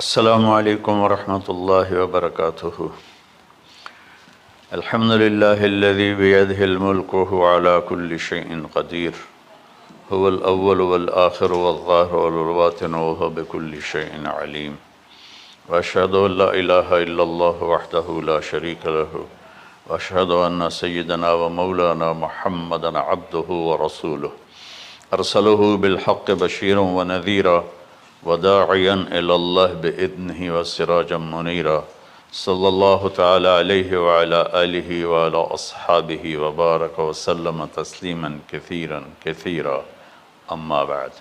السلام علیکم ورحمۃ اللہ وبرکاتہ۔ الحمد للہ الذی بیدہ الملک وہو علی کل شیء قدیر، هو الاول والآخر والظاہر والباطن وہو بکل شیء علیم، واشہد ان لا الہ الا اللہ وحدہ لا شریک لہ، واشہد ان سیدنا ومولانا محمدا عبدہ ورسولہ، ارسلہ بالحق بشیرا ونذیرا وداعیا الی اللہ بإذنہ وسراجا منیرا، صلی اللہ تعالی علیہ وعلی آلہ وعلی اصحابہ وبارک وسلم تسلیما کثیرا کثیرا، اما بعد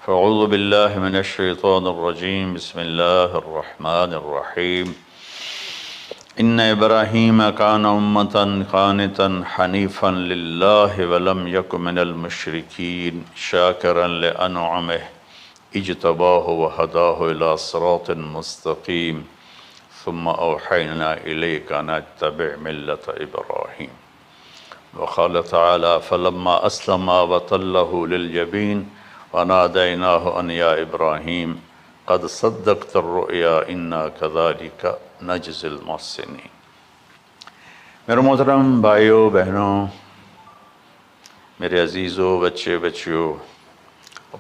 فاعوذ باللہ من الشیطان الرجیم، بسم اللہ الرحمن الرحیم۔ ان ابراہیم کان امۃ قانتا حنیفا للہ ولم یک من المشرکین شاکرا لانعمہ اجتباہ وہداہ الی صراط مستقیم ثم اوحینا الیک ان اتبع ملۃ ابراہیم۔ وقال تعالی فلما اسلما وتلہ للجبین ونادیناہ ان یا ابراہیم قد صدقت الرؤیا انا کذلک نجزی المحسنین۔ میرے محترم بھائیوں بہنوں، میرے عزیزوں، بچے بچیوں،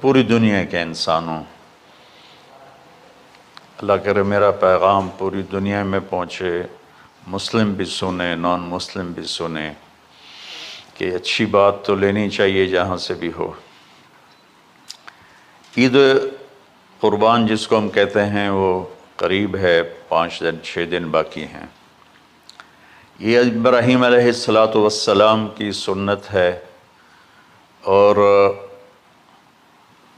پوری دنیا کے انسانوں، اللہ کرے میرا پیغام پوری دنیا میں پہنچے، مسلم بھی سنیں، نان مسلم بھی سنیں، کہ اچھی بات تو لینی چاہیے جہاں سے بھی ہو۔ عید قربان جس کو ہم کہتے ہیں وہ قریب ہے، 5 دن 6 دن باقی ہیں۔ یہ ابراہیم علیہ السلام کی سنت ہے، اور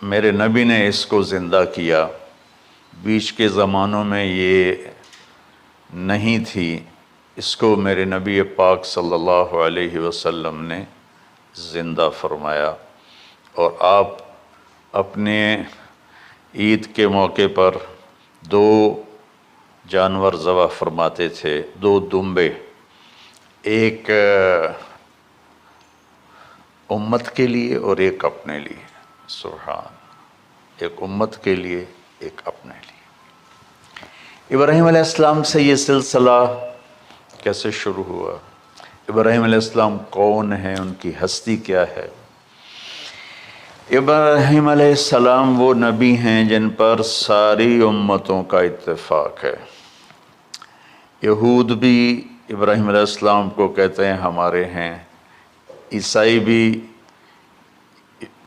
میرے نبی نے اس کو زندہ کیا۔ بیچ کے زمانوں میں یہ نہیں تھی، اس کو میرے نبی پاک صلی اللہ علیہ وسلم نے زندہ فرمایا، اور آپ اپنے عید کے موقع پر 2 جانور ذبح فرماتے تھے، 2 دمبے، ایک امت کے لیے اور ایک اپنے لیے۔ سبحان، ایک امت کے لیے ایک اپنے لیے۔ ابراہیم علیہ السلام سے یہ سلسلہ کیسے شروع ہوا؟ ابراہیم علیہ السلام کون ہیں، ان کی ہستی کیا ہے؟ ابراہیم علیہ السلام وہ نبی ہیں جن پر ساری امتوں کا اتفاق ہے۔ یہود بھی ابراہیم علیہ السلام کو کہتے ہیں ہمارے ہیں، عیسائی بھی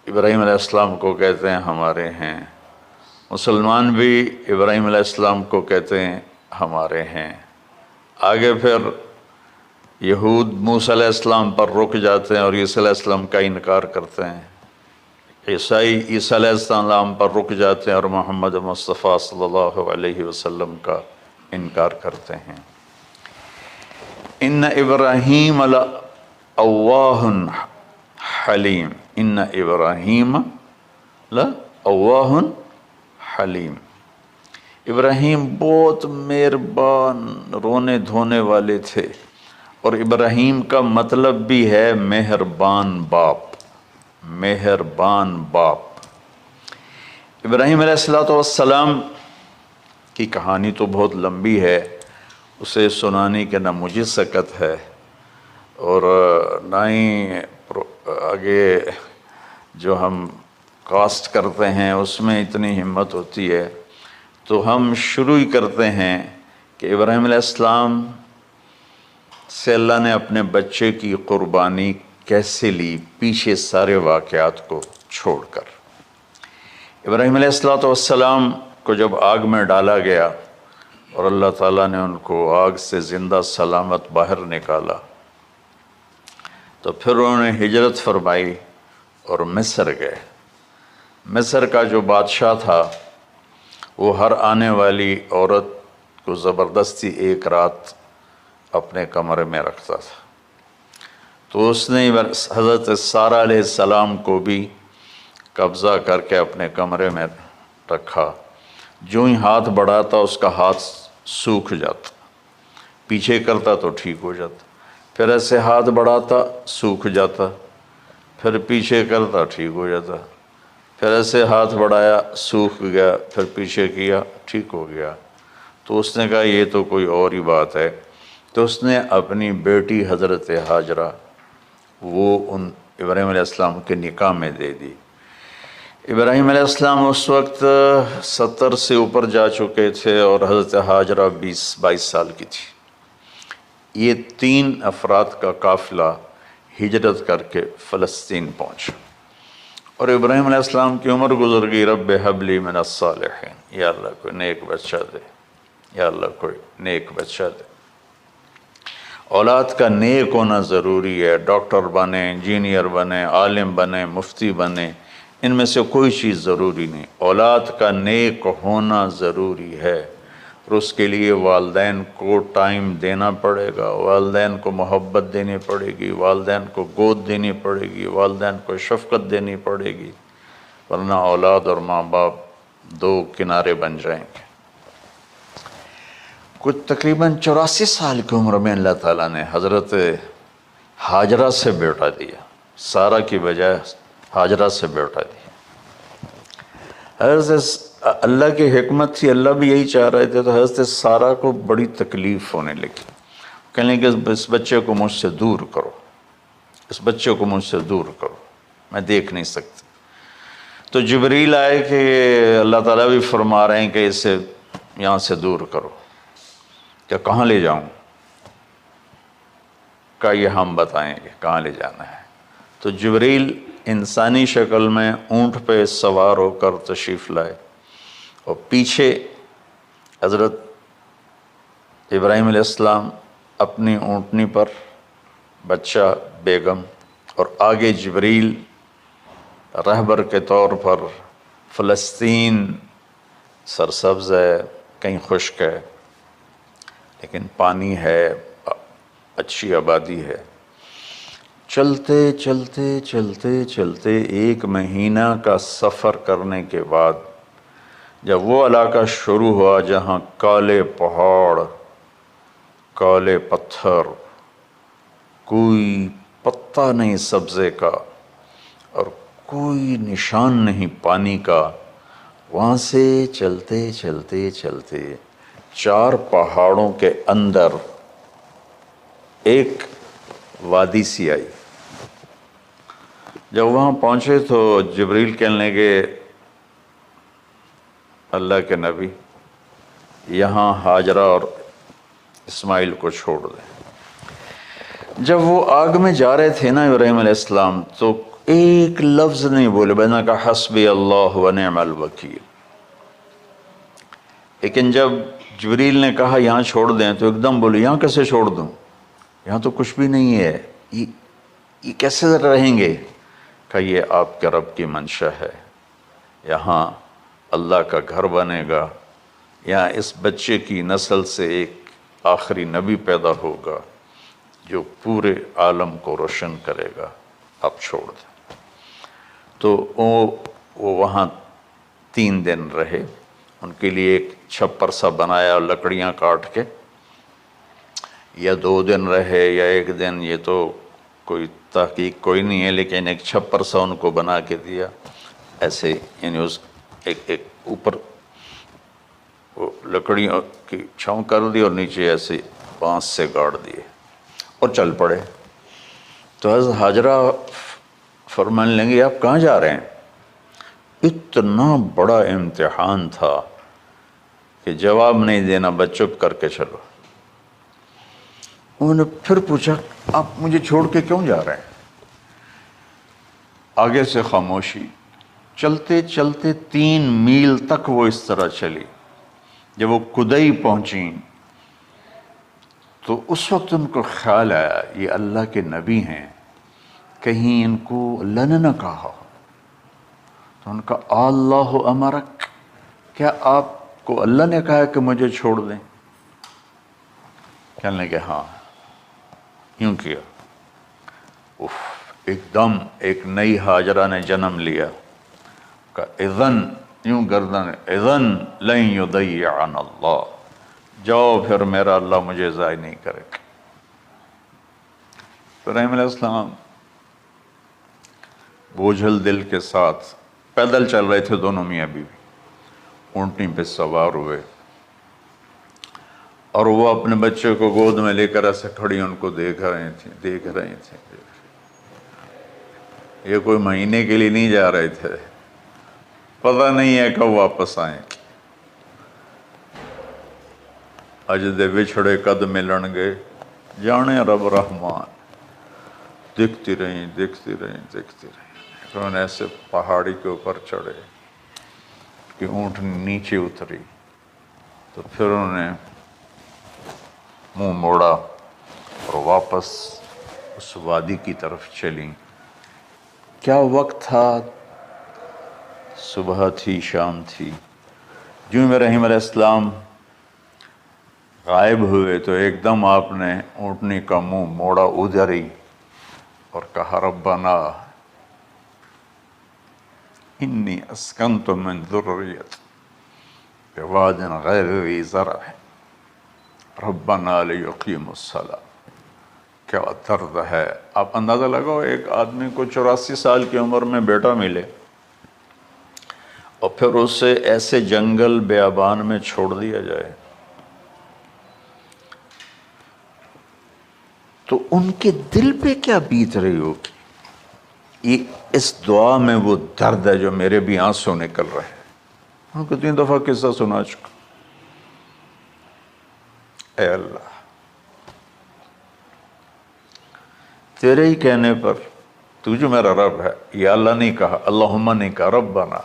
ابراہیم علیہ السلام کو کہتے ہیں ہمارے ہیں، مسلمان بھی ابراہیم علیہ السلام کو کہتے ہیں ہمارے ہیں۔ آگے پھر یہود موسیٰ علیہ السلام پر رک جاتے ہیں اور عیسیٰ علیہ السلام کا انکار کرتے ہیں، عیسائی عیسیٰ علیہ السلام پر رک جاتے ہیں اور محمد مصطفیٰ صلی اللہ علیہ وسلم کا انکار کرتے ہیں۔ ان ابراہیم لأواہ حلیم، ان ابراہیم لأواہ حلیم۔ ابراہیم بہت مہربان، رونے دھونے والے تھے، اور ابراہیم کا مطلب بھی ہے مہربان باپ، مہربان باپ۔ ابراہیم علیہ السلام کی کہانی تو بہت لمبی ہے، اسے سنانے کے نہ مجھے سکت ہے، اور نہ ہی آگے جو ہم کاسٹ کرتے ہیں اس میں اتنی ہمت ہوتی ہے، تو ہم شروع ہی کرتے ہیں کہ ابراہیم علیہ السلام سے اللہ نے اپنے بچے کی قربانی کیسے لی، پیچھے سارے واقعات کو چھوڑ کر۔ ابراہیم علیہ السلام کو جب آگ میں ڈالا گیا اور اللہ تعالیٰ نے ان کو آگ سے زندہ سلامت باہر نکالا، تو پھر انہوں نے ہجرت فرمائی اور مصر گئے۔ مصر کا جو بادشاہ تھا وہ ہر آنے والی عورت کو زبردستی ایک رات اپنے کمرے میں رکھتا تھا، تو اس نے حضرت سارہ علیہ السلام کو بھی قبضہ کر کے اپنے کمرے میں رکھا۔ جو ہی ہاتھ بڑھاتا اس کا ہاتھ سوکھ جاتا، پیچھے کرتا تو ٹھیک ہو جاتا، پھر ایسے ہاتھ بڑھاتا سوکھ جاتا، پھر پیچھے کرتا ٹھیک ہو جاتا۔ پھر ایسے ہاتھ بڑھایا، سوکھ گیا، پھر پیچھے کیا، ٹھیک ہو گیا۔ تو اس نے کہا یہ تو کوئی اور ہی بات ہے، تو اس نے اپنی بیٹی حضرت ہاجرہ وہ ان ابراہیم علیہ السلام کے نکاح میں دے دی۔ ابراہیم علیہ السلام اس وقت 70 سے اوپر جا چکے تھے اور حضرت ہاجرہ 22 سال کی تھی۔ یہ 3 افراد کا قافلہ ہجرت کر کے فلسطین پہنچا، اور ابراہیم علیہ السلام کی عمر گزر گئی۔ رب ہب لی من الصالحین، یا اللہ کوئی نیک بچہ دے، یا اللہ کوئی نیک بچہ دے۔ اولاد کا نیک ہونا ضروری ہے، ڈاکٹر بنے، انجینئر بنے، عالم بنے، مفتی بنے، ان میں سے کوئی چیز ضروری نہیں، اولاد کا نیک ہونا ضروری ہے، اور اس کے لیے والدین کو ٹائم دینا پڑے گا، والدین کو محبت دینی پڑے گی، والدین کو گود دینی پڑے گی، والدین کو شفقت دینی پڑے گی، ورنہ اولاد اور ماں باپ 2 کنارے بن جائیں گے۔ کچھ تقریباً 84 سال کی عمر میں اللہ تعالیٰ نے حضرت ہاجرہ سے بیٹا دیا، سارہ کی بجائے ہاجرہ سے بیٹا دیا۔ حضرت اللہ کی حکمت تھی، اللہ بھی یہی چاہ رہے تھے، تو حضرت سارہ کو بڑی تکلیف ہونے لگی، کہنے کہ اس بچے کو مجھ سے دور کرو، اس بچے کو مجھ سے دور کرو، میں دیکھ نہیں سکتی۔ تو جبریل آئے کہ اللہ تعالیٰ بھی فرما رہے ہیں کہ اسے یہاں سے دور کرو، کہ کہاں لے جاؤں؟ کہ یہ ہم بتائیں گے کہاں لے جانا ہے۔ تو جبریل انسانی شکل میں اونٹ پہ سوار ہو کر تشریف لائے، اور پیچھے حضرت ابراہیم علیہ السلام اپنی اونٹنی پر، بچہ، بیگم، اور آگے جبریل رہبر کے طور پر۔ فلسطین سرسبز ہے، کہیں خشک ہے، لیکن پانی ہے، اچھی آبادی ہے۔ چلتے چلتے چلتے چلتے 1 مہینہ کا سفر کرنے کے بعد جب وہ علاقہ شروع ہوا جہاں کالے پہاڑ، کالے پتھر، کوئی پتا نہیں سبزے کا اور کوئی نشان نہیں پانی کا، وہاں سے چلتے چلتے چلتے 4 پہاڑوں کے اندر ایک وادی سی آئی۔ جب وہاں پہنچے تو جبریل کہنے لگے اللہ کے نبی یہاں ہاجرہ اور اسماعیل کو چھوڑ دیں۔ جب وہ آگ میں جا رہے تھے نا ابراہیم علیہ السلام، تو ایک لفظ نہیں بولے، بنا کا حسبی اللہ و نعم الوکیل۔ لیکن جب جبریل نے کہا یہاں چھوڑ دیں تو ایک دم بولے یہاں کیسے چھوڑ دوں، یہاں تو کچھ بھی نہیں ہے، یہ کیسے رہیں گے؟ کہ یہ آپ کے رب کی منشا ہے، یہاں اللہ کا گھر بنے گا، یہاں اس بچے کی نسل سے ایک آخری نبی پیدا ہوگا جو پورے عالم کو روشن کرے گا، آپ چھوڑ دیں۔ تو وہ وہاں 3 دن رہے، ان کے لیے ایک چھپر سا بنایا لکڑیاں کاٹ کے، یا 2 دن رہے یا 1 دن، یہ تو کوئی تحقیق کوئی نہیں ہے، لیکن ایک چھپر سا ان کو بنا کے دیا، ایسے یعنی اس ایک اوپر وہ لکڑیوں کی چھاؤں کر دی اور نیچے ایسے بانس سے گاڑ دیے اور چل پڑے۔ تو حضرت ہاجرہ فرمانے لگے آپ کہاں جا رہے ہیں؟ اتنا بڑا امتحان تھا کہ جواب نہیں دینا، بس چپ کر کے چلو۔ انہوں نے پھر پوچھا آپ مجھے چھوڑ کے کیوں جا رہے ہیں؟ آگے سے خاموشی۔ چلتے چلتے 3 میل تک وہ اس طرح چلی۔ جب وہ کدئی پہنچیں تو اس وقت ان کو خیال آیا یہ اللہ کے نبی ہیں، کہیں ان کو اللہ نے نہ کہا ہو۔ تو ان کا اللہ امرک، کیا آپ کو اللہ نے کہا کہ مجھے چھوڑ دیں؟ کہنے لگے ہاں، یوں کیا۔ ایک دم ایک نئی ہاجرہ نے جنم لیا، کہ اذن، یوں گردن، اذن لن یضیعنا اللہ، جاؤ پھر میرا اللہ مجھے ضائع نہیں کرے گا۔ ابراہیم علیہ السلام بوجھل دل کے ساتھ پیدل چل رہے تھے دونوں میاں بیوی، اونٹنی پہ سوار ہوئے، اور وہ اپنے بچے کو گود میں لے کر ایسے کھڑی ان کو دیکھ رہے تھے۔ یہ کوئی مہینے کے لیے نہیں جا رہے تھے، پتہ نہیں ہے کب واپس آئیں۔ اج دے وچھڑے قد ملن گے، جانے رب رحمان۔ دیکھتی رہیں۔ پھر انہیں ایسے پہاڑی کے اوپر چڑھے کہ اونٹ نیچے اتری، تو پھر انہیں منہ موڑا اور واپس اس وادی کی طرف چلیں۔ کیا وقت تھا، صبح تھی، شام تھی۔ جو ابراہیم علیہ السلام غائب ہوئے تو ایک دم آپ نے اونٹنی کا منہ موڑا ادھر ہی اور کہا ربنا انی اسکنت من ذریت بواد غیر ذی زرع ربنا لیقیموا الصلاۃ۔ کیا درد ہے! آپ اندازہ لگاؤ، ایک آدمی کو 84 سال کی عمر میں بیٹا ملے اور پھر اسے ایسے جنگل بیابان میں چھوڑ دیا جائے، تو ان کے دل پہ کیا بیت رہی ہوگی۔ اس دعا میں وہ درد ہے جو میرے بھی آنسو نکل رہے ہیں۔ ہم کو 3 دفعہ قصہ سنا چکا۔ اے اللہ، تیرے ہی کہنے پر، تو جو میرا رب ہے، یا اللہ نہیں کہا، اللہم نہیں کہا، ربنا،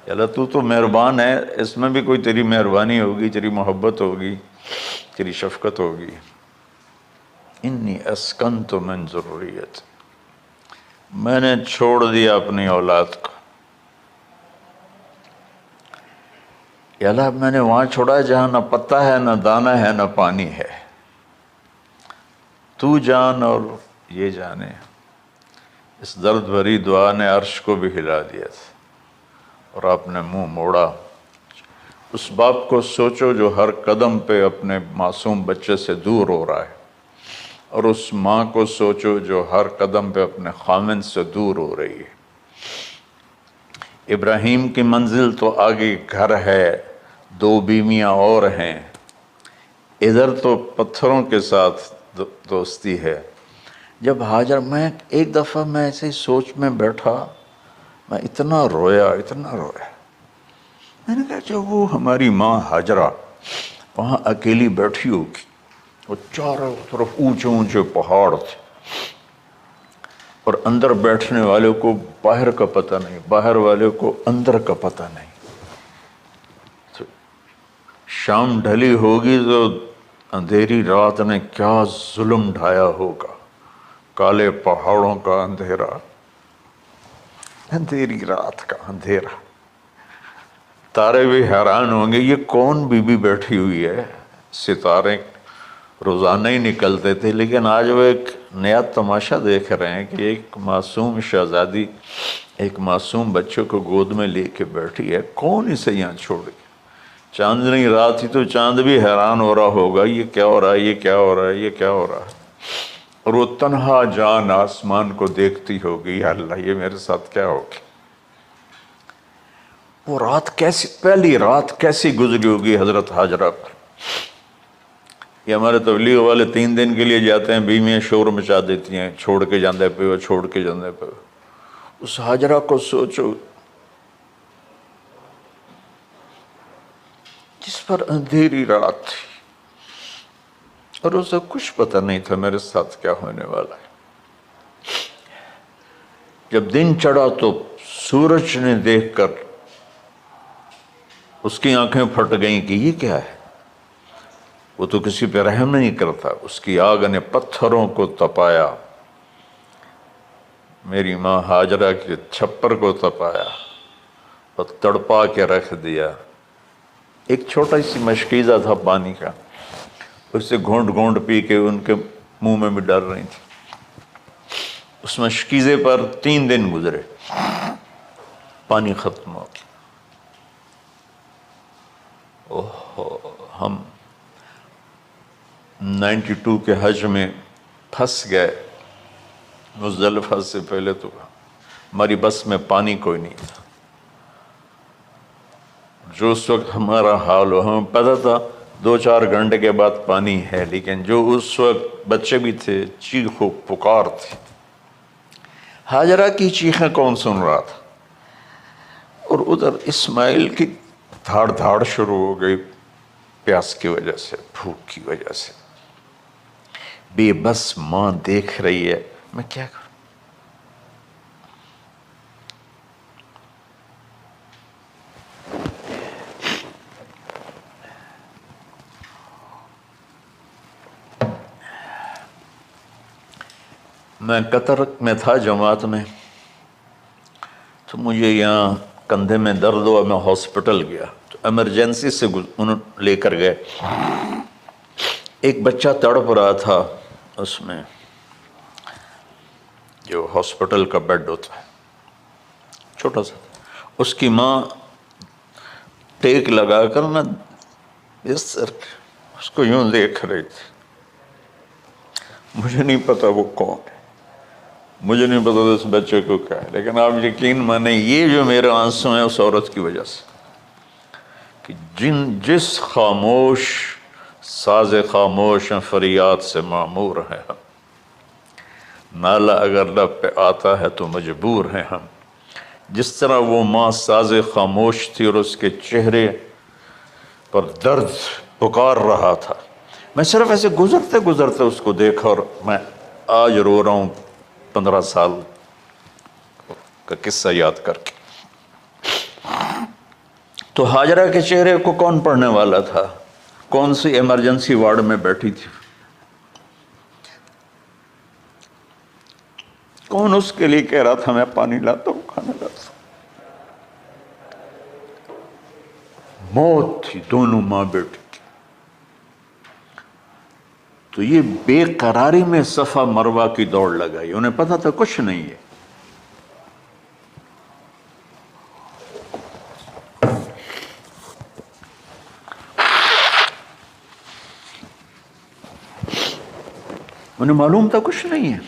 یا اللہ تو مہربان ہے، اس میں بھی کوئی تیری مہربانی ہوگی، تیری محبت ہوگی، تیری شفقت ہوگی۔ انی اسکنت من ذریت، میں نے چھوڑ دیا اپنی اولاد کو، یا اللہ میں نے وہاں چھوڑا ہے جہاں نہ پتا ہے، نہ دانا ہے، نہ پانی ہے، تو جان اور یہ جانے۔ اس درد بھری دعا نے عرش کو بھی ہلا دیا تھا، اور آپ نے منہ موڑا۔ اس باپ کو سوچو جو ہر قدم پہ اپنے معصوم بچے سے دور ہو رہا ہے، اور اس ماں کو سوچو جو ہر قدم پہ اپنے خامن سے دور ہو رہی ہے۔ ابراہیم کی منزل تو آگے گھر ہے، 2 بیویاں اور ہیں، ادھر تو پتھروں کے ساتھ دوستی ہے۔ جب ہاجر، میں ایک دفعہ میں ایسے ہی سوچ میں بیٹھا، میں اتنا رویا۔ میں نے کہا جب وہ ہماری ماں ہاجرہ وہاں اکیلی بیٹھی ہوگی، وہ چاروں طرف اونچے اونچے پہاڑ تھے، اور اندر بیٹھنے والے کو باہر کا پتہ نہیں، باہر والے کو اندر کا پتہ نہیں۔ تو شام ڈھلی ہوگی تو اندھیری رات نے کیا ظلم ڈھایا ہوگا، کالے پہاڑوں کا اندھیرا، اندھیری رات کا اندھیرا۔ تارے بھی حیران ہوں گے، یہ کون بی بی بیٹھی ہوئی ہے۔ ستارے روزانہ ہی نکلتے تھے، لیکن آج وہ ایک نیا تماشا دیکھ رہے ہیں کہ ایک معصوم شہزادی ایک معصوم بچے کو گود میں لے کے بیٹھی ہے، کون اسے یہاں چھوڑی۔ چاندنی رات ہی تو چاند بھی حیران ہو رہا ہوگا، یہ کیا ہو رہا ہے، یہ کیا ہو رہا ہے، یہ کیا ہو رہا ہے۔ اور وہ تنہا جان آسمان کو دیکھتی ہوگی، یا اللہ یہ میرے ساتھ کیا ہوگی۔ وہ رات کیسی، پہلی رات کیسی گزری ہوگی حضرت ہاجرہ پر۔ یہ ہمارے تبلیغ والے 3 دن کے لیے جاتے ہیں، بیویاں شور مچا دیتی ہیں، چھوڑ کے جاندے پہ، چھوڑ کے جاندے پہ۔ اس ہاجرہ کو سوچو جس پر اندھیری رات تھی، اور اسے کچھ پتہ نہیں تھا میرے ساتھ کیا ہونے والا ہے۔ جب دن چڑھا تو سورج نے دیکھ کر اس کی آنکھیں پھٹ گئیں کہ یہ کیا ہے۔ وہ تو کسی پہ رحم نہیں کرتا، اس کی آگ نے پتھروں کو تپایا، میری ماں ہاجرہ کے چھپر کو تپایا اور تڑپا کے رکھ دیا۔ ایک چھوٹا سی مشکیزہ تھا پانی کا، اسے گھونٹ گھونٹ پی کے ان کے منہ میں بھی ڈال رہی تھی۔ اس مشکیزے پر 3 دن گزرے، پانی ختم ہو گیا۔ ہم 92 کے حج میں پھنس گئے، مزدلفہ سے پہلے تو ہماری بس میں پانی کوئی نہیں تھا۔ جو اس وقت ہمارا حال ہو، ہمیں پتہ تھا 2-4 گھنٹے کے بعد پانی ہے، لیکن جو اس وقت بچے بھی تھے، چیخ و پکار تھی۔ ہاجرہ کی چیخیں کون سن رہا تھا؟ اور ادھر اسماعیل کی دھاڑ دھاڑ شروع ہو گئی، پیاس کی وجہ سے، بھوک کی وجہ سے۔ بے بس ماں دیکھ رہی ہے، میں کیا کروں؟ میں قطر میں تھا جماعت میں، تو مجھے یہاں کندھے میں درد ہوا، میں ہاسپٹل گیا تو ایمرجنسی سے انہوں لے کر گئے۔ ایک بچہ تڑپ رہا تھا اس میں، جو ہاسپٹل کا بیڈ ہوتا ہے، چھوٹا سا، اس کی ماں ٹیک لگا کر نا اس کو یوں دیکھ رہی تھی۔ مجھے نہیں پتا وہ کون ہے، مجھے نہیں پتا اس بچے کو کیا ہے، لیکن آپ یقین مانیں یہ جو میرے آنسو ہیں اس عورت کی وجہ سے، کہ جس خاموش ساز خاموش فریاد سے معمور ہیں ہم، نالہ اگر لب پہ آتا ہے تو مجبور ہیں ہم۔ جس طرح وہ ماں ساز خاموش تھی اور اس کے چہرے پر درد پکار رہا تھا، میں صرف ایسے گزرتے گزرتے اس کو دیکھا، اور میں آج رو رہا ہوں 15 سال کا قصہ یاد کر کے۔ تو ہاجرہ کے چہرے کو کون پڑھنے والا تھا؟ کون سی ایمرجنسی وارڈ میں بیٹھی تھی؟ کون اس کے لیے کہہ رہا تھا میں پانی لاتا ہوں، کھانا لاتا ہوں؟ موت تھی دونوں ماں بیٹی کی۔ تو یہ بے قراری میں صفا مروہ کی دوڑ لگائی، انہیں پتا تھا کچھ نہیں ہے۔ انہیں معلوم تھا کچھ نہیں ہے،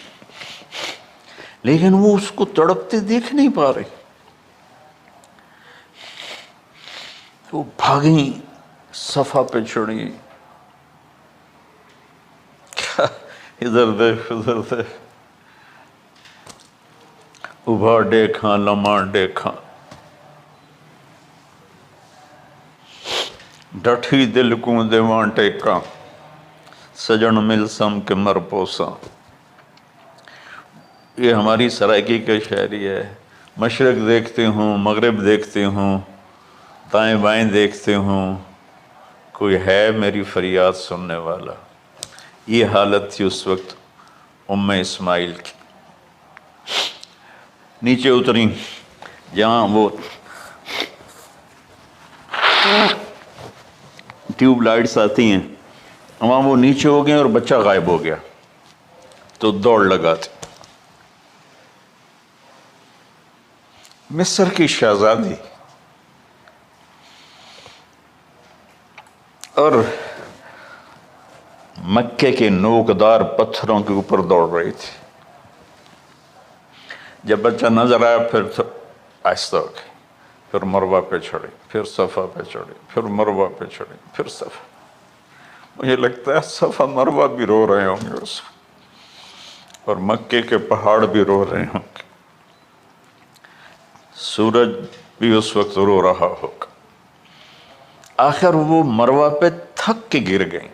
لیکن وہ اس کو تڑپتے دیکھ نہیں پا رہے۔ وہ بھاگیں، صفا پہ چڑھی، ادھر دیکھ ادھر دیکھ، ابھا دیکھاں لمحہ دیکھاں، ڈٹھی دل کو دیواں ٹیکاں، سجن مل سم کے مر پوساں۔ یہ ہماری سرائکی کا شاعری ہے۔ مشرق دیکھتے ہوں، مغرب دیکھتے ہوں، دائیں بائیں دیکھتے ہوں، کوئی ہے میری فریاد سننے والا۔ یہ حالت تھی اس وقت ام اسماعیل کی۔ نیچے اتری، جہاں وہ ٹیوب لائٹس آتی ہیں، وہاں وہ نیچے ہو گئے اور بچہ غائب ہو گیا، تو دوڑ لگاتے۔ مصر کی شہزادی اور مکے کے نوکدار پتھروں کے اوپر دوڑ رہی تھی۔ جب بچہ نظر آیا پھر آہستہ ہو گئی، پھر مروہ پہ چڑھی، پھر صفا پہ چڑھی، پھر مروہ پہ چڑھی، پھر صفا۔ مجھے لگتا ہے صفا مروہ بھی رو رہے ہوں گے اس وقت، اور مکے کے پہاڑ بھی رو رہے ہوں گے، سورج بھی اس وقت رو رہا ہوگا۔ آخر وہ مروہ پہ تھک کے گر گئیں۔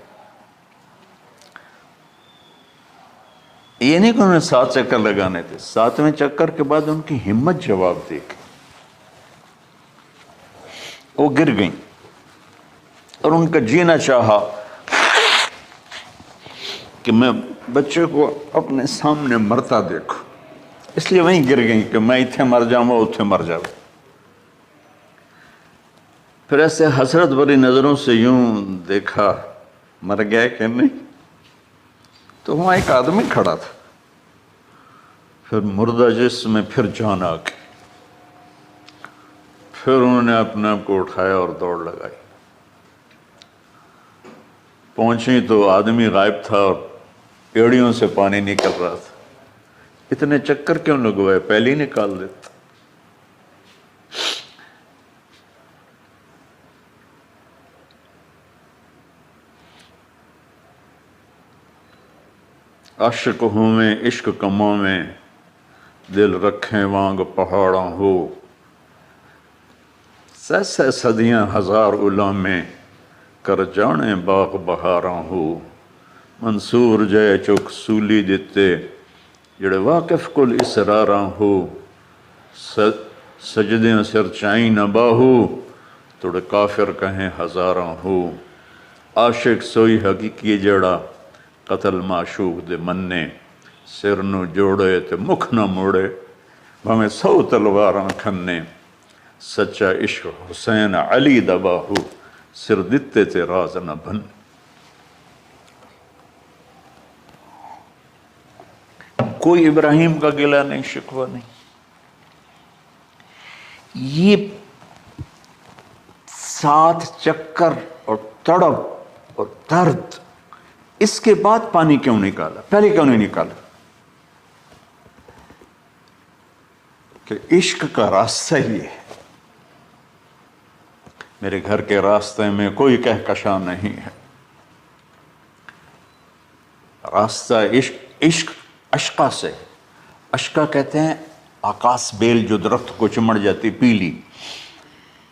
یہ نہیں کہ انہیں 7 چکر لگانے تھے، 7ویں چکر کے بعد ان کی ہمت جواب دے گئی، وہ گر گئیں، اور ان کا جینا چاہا کہ میں بچے کو اپنے سامنے مرتا دیکھوں، اس لیے وہیں گر گئیں کہ میں اتھے مر جاؤں وہ اتھے مر جاؤں۔ پھر ایسے حسرت بھری نظروں سے یوں دیکھا، مر گیا کہ نہیں؟ تو وہاں ایک آدمی کھڑا تھا، پھر مردہ جسم میں پھر جان آ گئی، پھر انہوں نے اپنے آپ کو اٹھایا اور دوڑ لگائی۔ پہنچی تو آدمی غائب تھا اور ایڑیوں سے پانی نکل رہا تھا۔ اتنے چکر کیوں لگوائے، پہلے ہی نکال دیتا۔ عاشق ہوں میں عشق کماں میں دل رکھیں وانگ پہاڑاں ہو سہ صدیاں ہزار علامے کر جانے باغ بہاراں ہو منصور جے چک سولی دتے جڑے واقف کل اسراراں ہو سجدیں سر چائیں نہ باہو توڑے کافر کہیں ہزاراں ہو عاشق سوئی حقیقی جڑا قتل معشوق دے مننے سر نو جوڑے تے مکھ نہ موڑے بھامیں 100 تلواراں کھنے سچا عشق حسین علی دا باہو سر دتے تے راز نہ بن کوئی ابراہیم کا گلہ نہیں شکوہ نہیں. یہ 7 چکر اور تڑپ اور درد، اس کے بعد پانی کیوں نکالا؟ پہلے کیوں نہیں نکالا؟ کہ عشق کا راستہ ہی ہے. میرے گھر کے راستے میں کوئی کہکشاں نہیں ہے. راستہ عشق اشقا سے. اشقا کہتے ہیں آکاس بیل جو درخت کو چمڑ جاتی پیلی،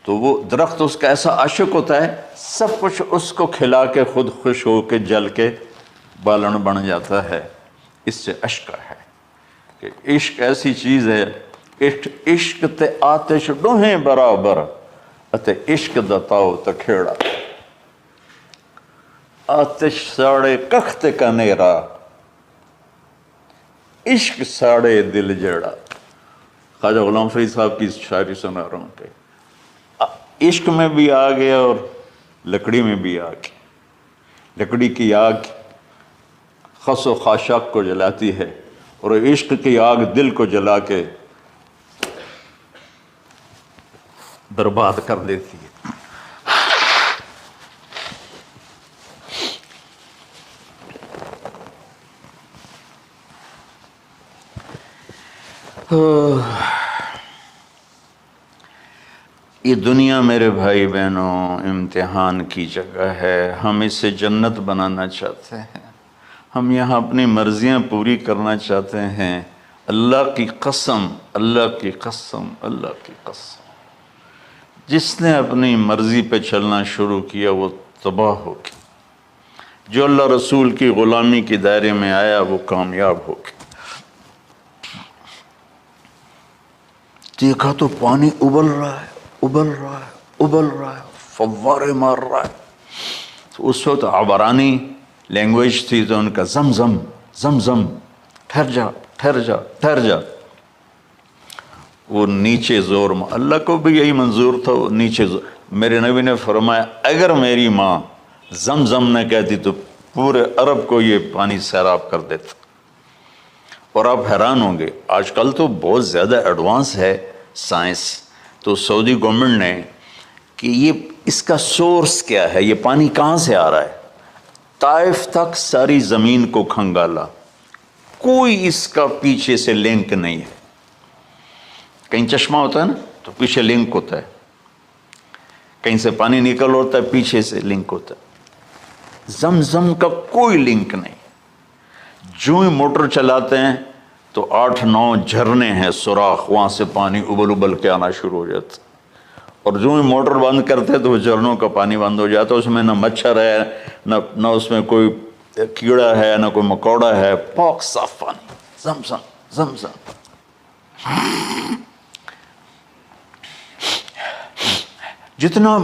تو وہ درخت اس کا ایسا عاشق ہوتا ہے سب کچھ اس کو کھلا کے خود خوش ہو کے جل کے بالن بن جاتا ہے. اس سے اشقا ہے کہ عشق ایسی چیز ہے. عشق تے آتش ڈوہیں برابر اتے عشق دا تاؤ تکھیڑا. آتش ساڑے کخت کا نیرا عشق ساڑے دل جیڑا. خواجہ غلام فرید صاحب کی شاعری سنا رہا ہوں کہ عشق میں بھی آگ ہے اور لکڑی میں بھی آگ ہے. لکڑی کی آگ خس و خاشاک کو جلاتی ہے اور عشق کی آگ دل کو جلا کے برباد کر دیتی ہے. یہ دنیا میرے بھائی بہنوں امتحان کی جگہ ہے. ہم اسے جنت بنانا چاہتے ہیں. ہم یہاں اپنی مرضیاں پوری کرنا چاہتے ہیں. اللہ کی قسم، اللہ کی قسم، اللہ کی قسم، جس نے اپنی مرضی پہ چلنا شروع کیا وہ تباہ ہو گیا. جو اللہ رسول کی غلامی کے دائرے میں آیا وہ کامیاب ہو گیا. دیکھا تو پانی ابل رہا ہے، ابل رہا ہے، ابل رہا ہے، فوارے مار رہا ہے. تو اس وقت عبرانی لینگویج تھی تو ان کا زم زم زم زم، ٹھہر جا ٹھہر جا ٹھہر جا. وہ نیچے زور میں، اللہ کو بھی یہی منظور تھا، وہ نیچے زور. میرے نبی نے فرمایا اگر میری ماں زم زم نہ کہتی تو پورے عرب کو یہ پانی سیراب کر دیتا. اور آپ حیران ہوں گے، آج کل تو بہت زیادہ ایڈوانس ہے سائنس. تو سعودی گورنمنٹ نے کہ یہ اس کا سورس کیا ہے، یہ پانی کہاں سے آ رہا ہے. طائف تک ساری زمین کو کھنگالا، کوئی اس کا پیچھے سے لنک نہیں ہے. کہیں چشمہ ہوتا ہے نا تو پیچھے لنک ہوتا ہے، کہیں سے پانی نکل ہوتا ہے پیچھے سے لنک ہوتا ہے. زمزم کا کوئی لنک نہیں. جو ہی موٹر چلاتے ہیں تو 8-9 جھرنے ہیں سوراخ، وہاں سے پانی ابل ابل کے آنا شروع ہو جاتا. اور جو ہی موٹر بند کرتے تو وہ جھرنوں کا پانی بند ہو جاتا. اس میں نہ مچھر ہے، نہ اس میں کوئی کیڑا ہے، نہ کوئی مکوڑا ہے، پاک صاف پانی. زمزم زمزم. جتنا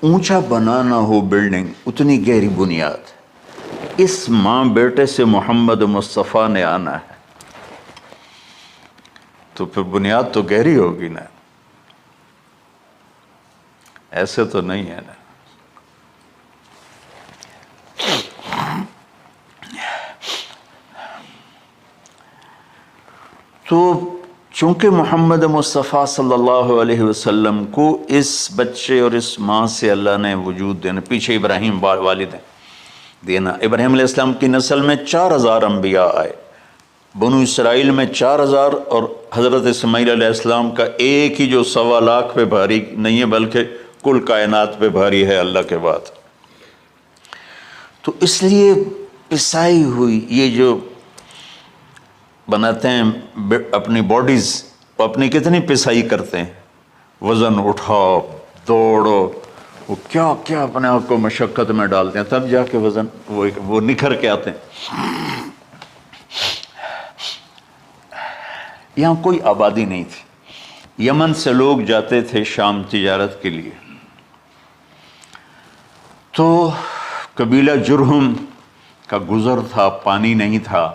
اونچا بنانا ہو بلڈنگ اتنی گہری بنیاد. اس ماں بیٹے سے محمد مصطفیٰ نے آنا ہے تو پھر بنیاد تو گہری ہوگی نا. ایسے تو نہیں ہے نا. تو چونکہ محمد مصطفیٰ صلی اللہ علیہ وسلم کو اس بچے اور اس ماں سے اللہ نے وجود دینا، پیچھے ابراہیم والد ہیں دینا. ابراہیم علیہ السلام کی نسل میں 4000 انبیاء آئے. بنو اسرائیل میں 4000 اور حضرت اسماعیل علیہ السلام کا ایک ہی جو 1.25 لاکھ پہ بھاری نہیں ہے بلکہ کل کائنات پہ بھاری ہے اللہ کے بعد. تو اس لیے پسائی ہوئی، یہ جو بناتے ہیں اپنی باڈیز، وہ اپنی کتنی پسائی کرتے ہیں، وزن اٹھاؤ، دوڑو، وہ کیا کیا اپنے آپ کو مشقت میں ڈالتے ہیں، تب جا کے وزن وہ نکھر کے آتے ہیں۔ یہاں کوئی آبادی نہیں تھی، یمن سے لوگ جاتے تھے شام تجارت کے لیے، تو قبیلہ جرہم کا گزر تھا، پانی نہیں تھا،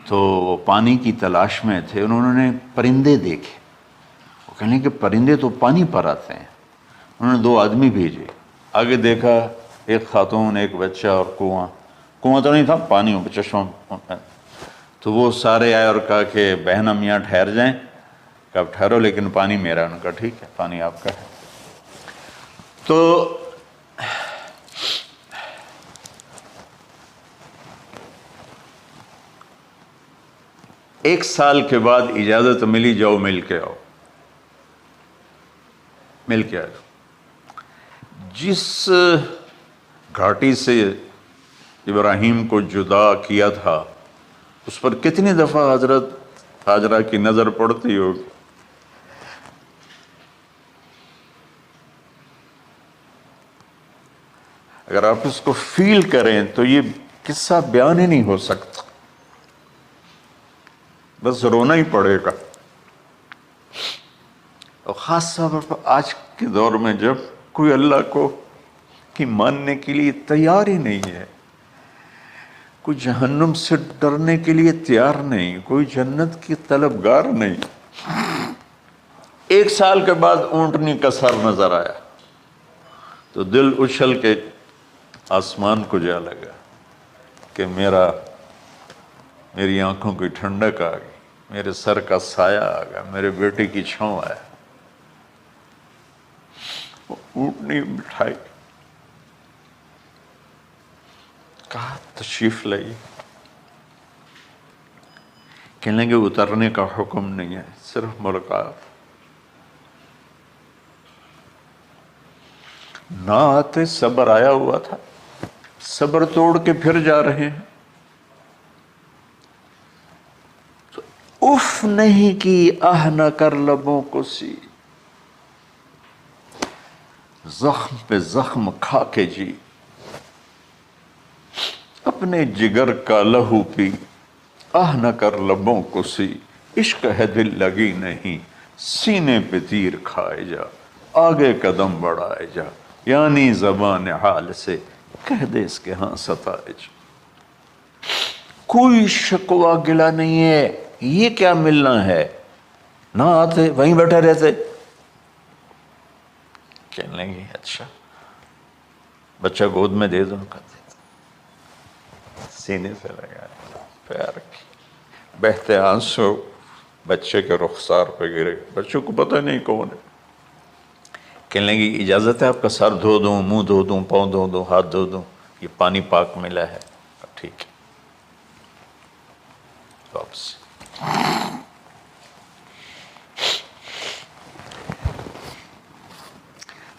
تو وہ پانی کی تلاش میں تھے، انہوں نے پرندے دیکھے، وہ کہنے کہ پرندے تو پانی پر آتے ہیں، انہوں نے 2 آدمی بھیجے، آگے دیکھا ایک خاتون، ایک بچہ اور کنواں تو نہیں تھا، پانی چشمہ، تو وہ سارے آئے اور کہا کہ بہن میاں ٹھہر جائیں، کہ اب ٹھہرو لیکن پانی میرا، ان کا ٹھیک ہے پانی آپ کا ہے۔ تو ایک سال کے بعد اجازت ملی، جاؤ مل کے آؤ، مل کے آؤ۔ جس گھاٹی سے ابراہیم کو جدا کیا تھا، اس پر کتنی دفعہ حضرت ہاجرہ کی نظر پڑتی ہوگی، اگر آپ اس کو فیل کریں تو یہ قصہ بیان ہی نہیں ہو سکتا، بس رونا ہی پڑے گا۔ اور خاص طور پر آج کے دور میں جب کوئی اللہ کو کی ماننے کے لیے تیار ہی نہیں ہے، کوئی جہنم سے ڈرنے کے لیے تیار نہیں، کوئی جنت کی طلبگار نہیں۔ 1 سال کے بعد اونٹنی کا سر نظر آیا تو دل اچھل کے آسمان کو جا لگا کہ میری آنکھوں کی ٹھنڈک آ گئی، میرے سر کا سایہ آ گیا، میرے بیٹے کی چھاؤں آیا۔ وہ اونٹنی بٹھائی، کہا تشریف لائیے، کہنے لگے اترنے کا حکم نہیں ہے، صرف ملاقات۔ نہ آتے صبر آیا ہوا تھا، صبر توڑ کے پھر جا رہے ہیں، تو اف نہیں کی، آہ نہ کر لبوں کو سی، زخم پہ زخم کھا کے جی، اپنے جگر کا لہو پی، آہ نہ کر لبوں کو سی، عشق ہے دل لگی نہیں، سینے پہ تیر کھائے جا، آگے قدم بڑھائے جا، یعنی زبان حال سے کہہ دے اس کے ہاں ستائے جا۔ کوئی شکوہ گلہ نہیں ہے، یہ کیا ملنا ہے، نہ آتے وہیں بیٹھے رہتے۔ کہنے لگے اچھا بچہ گود میں دے دو، سینے سے لگا پیار کی، بہتے آنسو بچے کے رخسار پہ گرے، بچوں کو پتہ نہیں کون ہے۔ کہنے لگی اجازت ہے آپ کا سر دھو دوں، منہ دھو دوں، پاؤں دھو دوں، ہاتھ دھو دوں، یہ پانی پاک ملا ہے، ٹھیک ہے واپس۔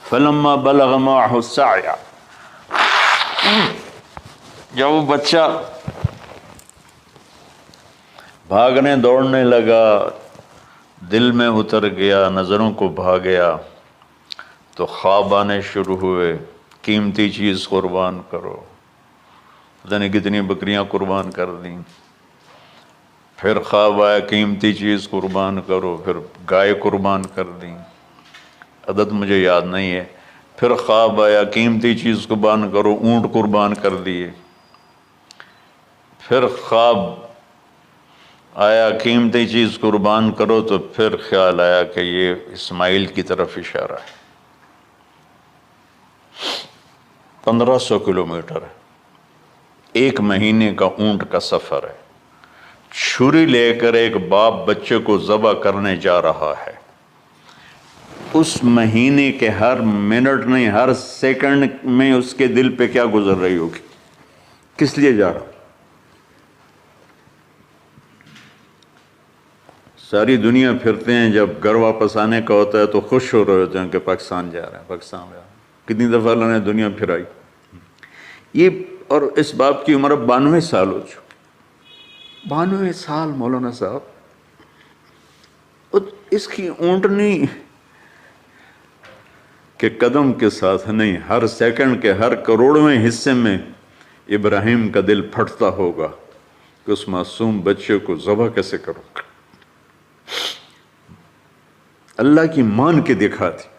فلما بلغ معه السعی، جب وہ بچہ بھاگنے دوڑنے لگا، دل میں اتر گیا، نظروں کو بھا گیا، تو خواب آنے شروع ہوئے، قیمتی چیز قربان کرو، پتہ نہیں کتنی بکریاں قربان کر دیں، پھر خواب آیا قیمتی چیز قربان کرو، پھر گائے قربان کر دیں، عدد مجھے یاد نہیں ہے، پھر خواب آیا قیمتی چیز قربان کرو، اونٹ قربان کر دیے، پھر خواب آیا قیمتی چیز قربان کرو، تو پھر خیال آیا کہ یہ اسماعیل کی طرف اشارہ ہے۔ 1500 کلومیٹر ہے، 1 مہینے کا اونٹ کا سفر ہے، چھری لے کر ایک باپ بچے کو ذبح کرنے جا رہا ہے، اس مہینے کے ہر منٹ نہیں، ہر سیکنڈ میں اس کے دل پہ کیا گزر رہی ہوگی، کس لیے جا رہا؟ ساری دنیا پھرتے ہیں، جب گھر واپس آنے کا ہوتا ہے تو خوش ہو رہے ہوتے ہیں کہ پاکستان جا رہے ہیں، پاکستان جا رہے ہیں، کتنی دفعہ اللہ نے دنیا پھرائی۔ یہ اور اس باپ کی عمر اب 92 سال ہو چکی، 92 سال مولانا صاحب، اور اس کی اونٹنی کے قدم کے ساتھ نہیں، ہر سیکنڈ کے ہر کروڑویں حصے میں ابراہیم کا دل پھٹتا ہوگا کہ اس معصوم بچے کو ذبح کیسے کروں گا۔ اللہ کی مان کے دکھا دی۔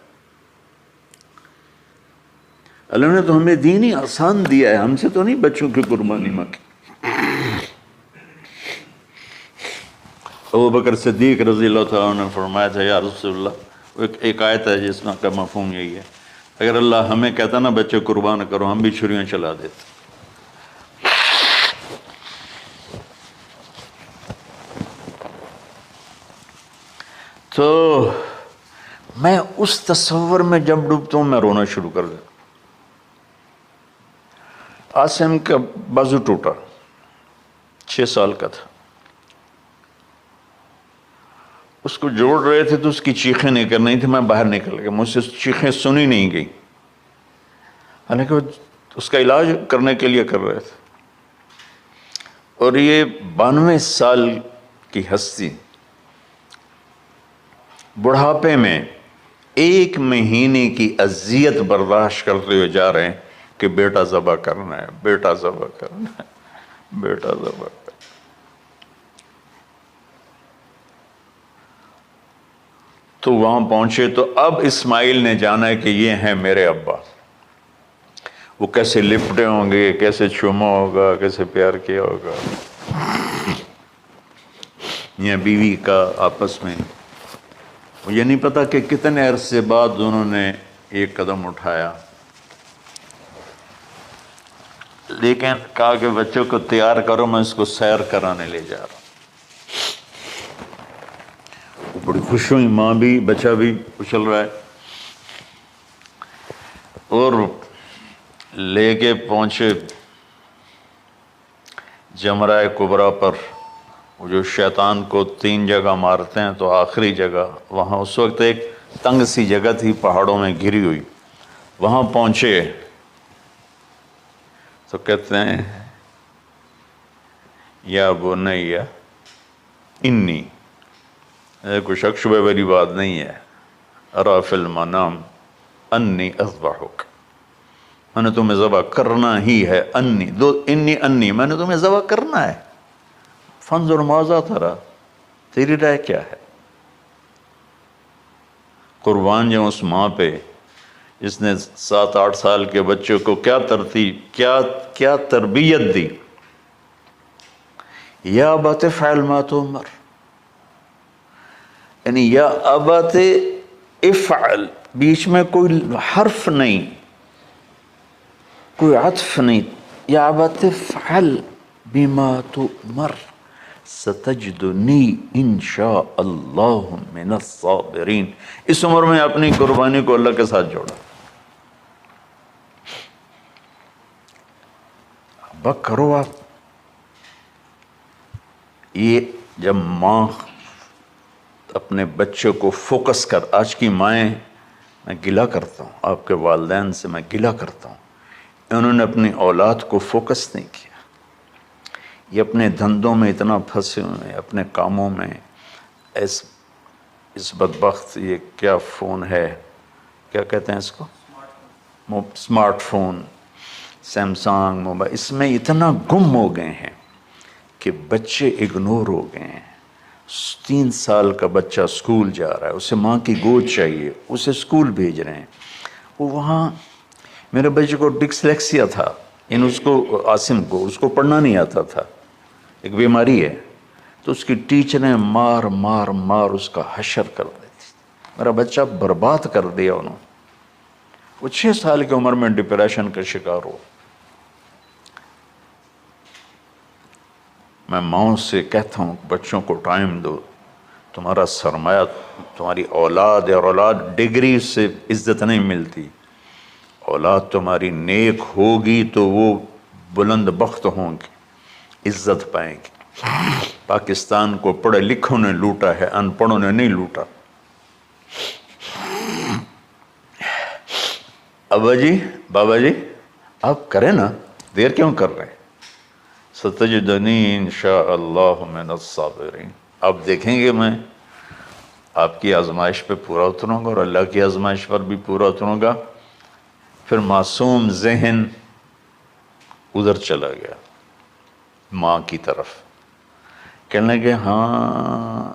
اللہ نے تو ہمیں دین ہی آسان دیا ہے، ہم سے تو نہیں بچوں کی قربانی مانگی۔ ابو بکر صدیق رضی اللہ تعالیٰ عنہ نے فرمایا تھا یا رسول اللہ، ایک آیت ہے جس میں کا مفہوم یہی ہے، اگر اللہ ہمیں کہتا نا بچے قربان کرو، ہم بھی چھریاں چلا دیتے۔ تو میں اس تصور میں جب ڈوبتا ہوں میں رونا شروع کر دیتا۔ عاصم کا بازو ٹوٹا، 6 سال کا تھا، اس کو جوڑ رہے تھے تو اس کی چیخیں نکل نہیں تھی، میں باہر نکل گیا، مجھ سے چیخیں سنی نہیں گئی، حالانکہ اس کا علاج کرنے کے لیے کر رہے تھے۔ اور یہ 92 سال کی ہستی بڑھاپے میں 1 مہینے کی اذیت برداشت کرتے ہوئے جا رہے ہیں کہ بیٹا ذبح کرنا ہے، بیٹا ذبح کرنا ہے، بیٹا ذبح کرنا ہے۔ تو وہاں پہنچے تو اب اسماعیل نے جانا ہے کہ یہ ہیں میرے ابا، وہ کیسے لپٹے ہوں گے، کیسے چوما ہوگا، کیسے پیار کیا ہوگا، یہ بیوی کا آپس میں۔ یہ نہیں پتا کہ کتنے عرصے بعد انہوں نے ایک قدم اٹھایا، لیکن کہا کہ بچوں کو تیار کرو، میں اس کو سیر کرانے لے جا رہا ہوں۔ بڑی خوش ہوئی، ماں بھی بچہ بھی اچھل رہا ہے، اور لے کے پہنچے جمرہ کبریٰ پر، وہ جو شیطان کو 3 جگہ مارتے ہیں، تو آخری جگہ وہاں اس وقت ایک تنگ سی جگہ تھی پہاڑوں میں گھری ہوئی، وہاں پہنچے تو کہتے ہیں یا بنی انی، کوئی شک شبہ والی بات نہیں ہے، ارا فی المنام انی اذبحک، میں نے تمہیں ذبح کرنا ہی ہے، انی میں نے تمہیں ذبح کرنا ہے، فانظر ماذا تری، تیری رائے کیا ہے؟ قربان جاؤں اس ماں پہ جس نے 7-8 سال کے بچوں کو کیا تربیت دی۔ یا ابت افعل ما تؤمر، یعنی یا ابت افعل، بیچ میں کوئی حرف نہیں، کوئی عطف نہیں، یا ابت افعل بما تؤمر ستجدنی انشاء اللہ من الصابرین۔ اس عمر میں اپنی قربانی کو اللہ کے ساتھ جوڑا، ابا کرو آپ۔ یہ جب ماں اپنے بچے کو فوکس کر، آج کی مائیں، میں گلہ کرتا ہوں آپ کے والدین سے، میں گلہ کرتا ہوں، انہوں نے اپنی اولاد کو فوکس نہیں کیا، یہ اپنے دھندوں میں اتنا پھنسے ہوئے ہیں، اپنے کاموں میں۔ اس بدبخت یہ کیا فون ہے، کیا کہتے ہیں اس کو، اسمارٹ فون، سیمسنگ موبائل، اس میں اتنا گم ہو گئے ہیں کہ بچے اگنور ہو گئے ہیں۔ 3 سال کا بچہ سکول جا رہا ہے، اسے ماں کی گود چاہیے، اسے سکول بھیج رہے ہیں، وہ وہاں، میرے بچے کو ڈسلیکسیا تھا، اس کو عاصم کو، اس کو پڑھنا نہیں آتا تھا، ایک بیماری ہے، تو اس کی ٹیچریں مار مار مار اس کا حشر کر دیتی، میرا بچہ برباد کر دیا انہوں نے۔ وہ 6 سال کی عمر میں ڈپریشن کا شکار ہو۔ میں ماؤں سے کہتا ہوں بچوں کو ٹائم دو، تمہارا سرمایہ تمہاری اولاد ہے، اور اولاد ڈگری سے عزت نہیں ملتی، اولاد تمہاری نیک ہوگی تو وہ بلند بخت ہوں گی، عزت پائیں گی۔ پاکستان کو پڑھے لکھوں نے لوٹا ہے، ان پڑھوں نے نہیں لوٹا۔ ابا جی، بابا جی، آپ کریں نا، دیر کیوں کر رہے ہیں؟ ستجدنی انشاءاللہ من الصابرین، آپ دیکھیں گے میں آپ کی آزمائش پہ پورا اتروں گا اور اللہ کی آزمائش پر بھی پورا اتروں گا۔ پھر معصوم ذہن ادھر چلا گیا ماں کی طرف، کہنے لگے ہاں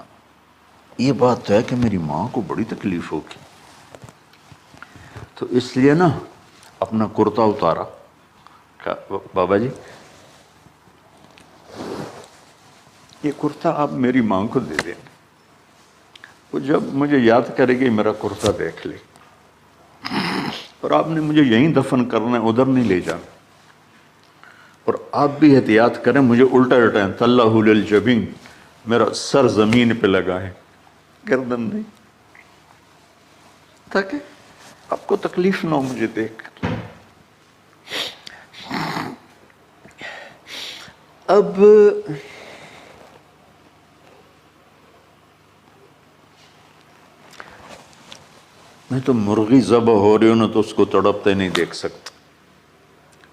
یہ بات تو ہے کہ میری ماں کو بڑی تکلیف ہوگی، تو اس لیے نا اپنا کرتا اتارا، کہا بابا جی یہ کرتا آپ میری ماں کو دے دیں، وہ جب مجھے یاد کرے گی میرا کرتا دیکھ لے، اور آپ نے مجھے یہیں دفن کرنا ہے، ادھر نہیں لے جانا، اور آپ بھی احتیاط کریں مجھے الٹا الٹائیں، طلّہ للجبین، میرا سر زمین پہ لگا ہے، گردن نہیں، تاکہ آپ کو تکلیف نہ ہو مجھے دیکھ کر۔ اب میں تو مرغی ذبح ہو رہی ہوں نا تو اس کو تڑپتے نہیں دیکھ سکتا۔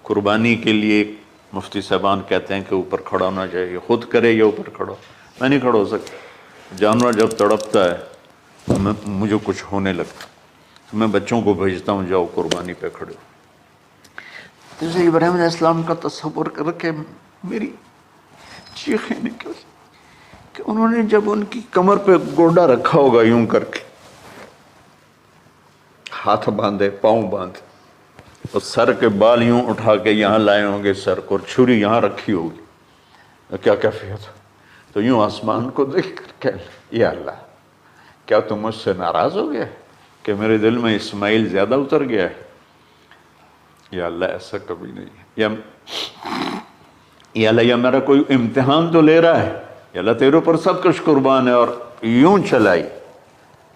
قربانی کے لیے مفتی صاحبان کہتے ہیں کہ اوپر کھڑا ہونا چاہیے، خود کرے یا اوپر کھڑا ہو، میں نہیں کھڑا ہو سکتا، جانور جب تڑپتا ہے تو مجھے کچھ ہونے لگتا، تو میں بچوں کو بھیجتا ہوں جاؤ قربانی پہ کھڑے ہو۔ جیسے ابراہیم علیہ السلام کا تصور کر کے میری چیخیں نکل کہ انہوں نے جب ان کی کمر پہ گوڈا رکھا ہوگا یوں کر کے، ہاتھ باندھے پاؤں باندھے، اور سر کے بال یوں اٹھا کے یہاں لائے ہوں گے سر کو، اور چھری یہاں رکھی ہوگی، کیا کیفیت ہو؟ تو یوں آسمان کو دیکھ کر کہ یا اللہ کیا تم مجھ سے ناراض ہو گیا کہ میرے دل میں اسماعیل زیادہ اتر گیا ہے؟ یا اللہ ایسا کبھی نہیں ہے، یا اللہ یا میرا کوئی امتحان تو لے رہا ہے، یا اللہ تیرے پر سب کچھ قربان ہے، اور یوں چلائی،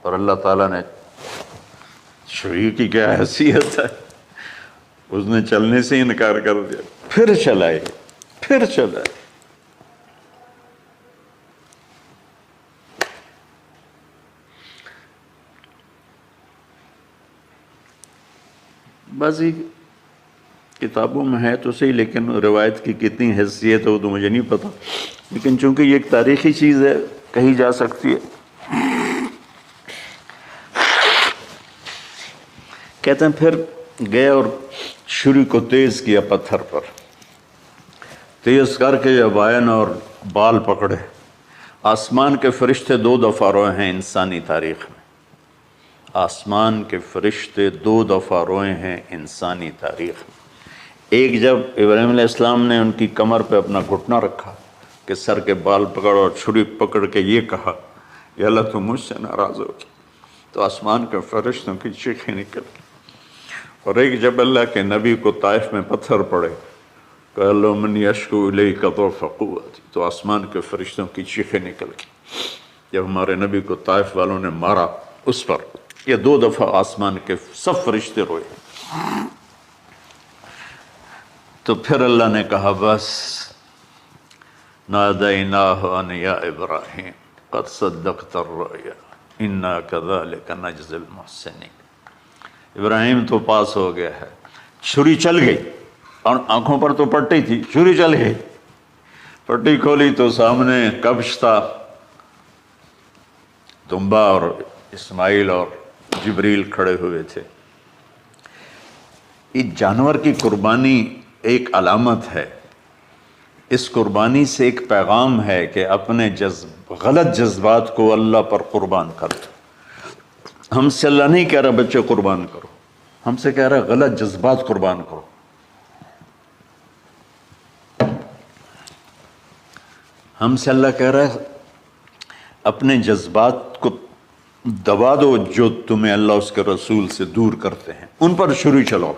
اور اللہ تعالیٰ نے چھری کی کیا حیثیت ہے، اس نے چلنے سے انکار کر دیا، پھر چلائے، پھر چلائے۔ بعضی کتابوں میں ہے تو صحیح، لیکن روایت کی کتنی حیثیت ہو تو مجھے نہیں پتا، لیکن چونکہ یہ ایک تاریخی چیز ہے کہی جا سکتی ہے۔ کہتے ہیں پھر گئے اور چھری کو تیز کیا پتھر پر، تیز کر کے جب آئن اور بال پکڑے، آسمان کے فرشتے 2 دفعہ روئے ہیں انسانی تاریخ میں، آسمان کے فرشتے 2 دفعہ روئے ہیں انسانی تاریخ میں۔ ایک جب ابراہیم علیہ السلام نے ان کی کمر پہ اپنا گھٹنا رکھا کہ سر کے بال پکڑ اور چھری پکڑ کے یہ کہا یا اللہ تم مجھ سے ناراض ہو، تو آسمان کے فرشتوں کی چیخیں نکل گئی۔ اور ایک جب اللہ کے نبی کو طائف میں پتھر پڑے کہ اللہ من یشکو الیک ضعف قوتی، تو آسمان کے فرشتوں کی چیخیں نکل گئی۔ جب ہمارے نبی کو طائف والوں نے مارا اس پر، یہ 2 دفعہ آسمان کے سب فرشتے روئے۔ تو پھر اللہ نے کہا بس، نادیناہ ان یا ابراہیم قد صدقت الرؤیا انا کذلک نجزی المحسنین، ابراہیم تو پاس ہو گیا ہے، چھری چل گئی، اور آنکھوں پر تو پٹی تھی، چھری چل گئی، پٹی کھولی تو سامنے کبش تھا، تنبا اور اسماعیل اور جبریل کھڑے ہوئے تھے۔ اس جانور کی قربانی ایک علامت ہے، اس قربانی سے ایک پیغام ہے کہ اپنے غلط جذبات کو اللہ پر قربان کر دو۔ ہم سے اللہ نہیں کہہ رہا بچے قربان کرو، ہم سے کہہ رہا غلط جذبات قربان کرو۔ ہم سے اللہ کہہ رہا ہے اپنے جذبات کو دبا دو جو تمہیں اللہ اس کے رسول سے دور کرتے ہیں، ان پر چھری چلاؤ۔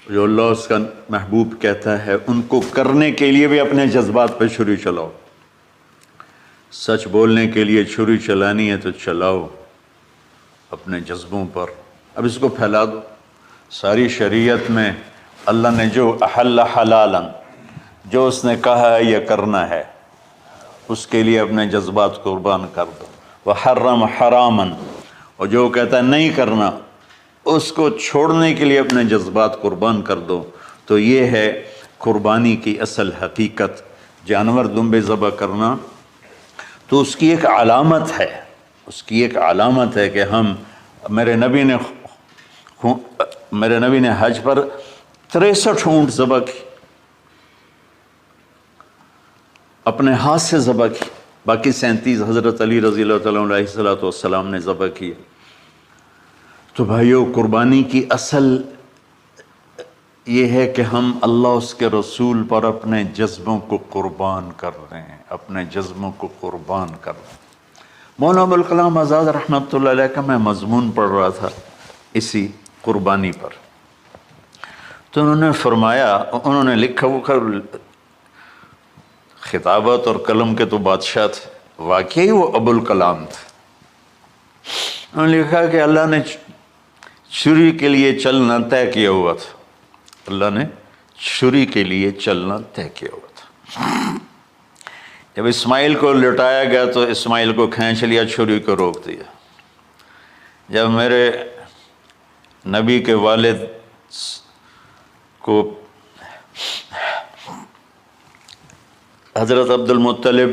جو اللہ اس کا محبوب کہتا ہے ان کو کرنے کے لیے بھی اپنے جذبات پہ چھری چلاؤ۔ سچ بولنے کے لیے چھری چلانی ہے تو چلاؤ اپنے جذبوں پر، اب اس کو پھیلا دو۔ ساری شریعت میں اللہ نے جو احل حلالا، جو اس نے کہا ہے یہ کرنا ہے، اس کے لیے اپنے جذبات قربان کر دو۔ وحرم حراما، اور جو کہتا ہے نہیں کرنا، اس کو چھوڑنے کے لیے اپنے جذبات قربان کر دو۔ تو یہ ہے قربانی کی اصل حقیقت. جانور دمبے ذبح کرنا تو اس کی ایک علامت ہے، اس کی ایک علامت ہے کہ ہم میرے نبی نے حج پر 63 اونٹ ذبح کی، اپنے ہاتھ سے ذبح کی، باقی 37 حضرت علی رضی اللہ تعالیٰ علیہ السلام نے ذبح کیے. تو بھائیو، قربانی کی اصل یہ ہے کہ ہم اللہ اس کے رسول پر اپنے جذبوں کو قربان کر رہے ہیں، اپنے جذبوں کو قربان کر رہے ہیں. مولانا ابوالکلام آزاد رحمۃ اللہ علیہ کا میں مضمون پڑھ رہا تھا اسی قربانی پر، تو انہوں نے فرمایا، انہوں نے لکھا، وہ خطابت اور قلم کے تو بادشاہ تھے، واقعی وہ ابوالکلام تھے. انہوں نے لکھا کہ اللہ نے چھری کے لیے چلنا طے کیا ہوا تھا، اللہ نے چھری کے لیے چلنا طے کیا ہوا تھا. جب اسماعیل کو لٹایا گیا تو اسماعیل کو کھینچ لیا، چھری کو روک دیا. جب میرے نبی کے والد کو حضرت عبد المطلب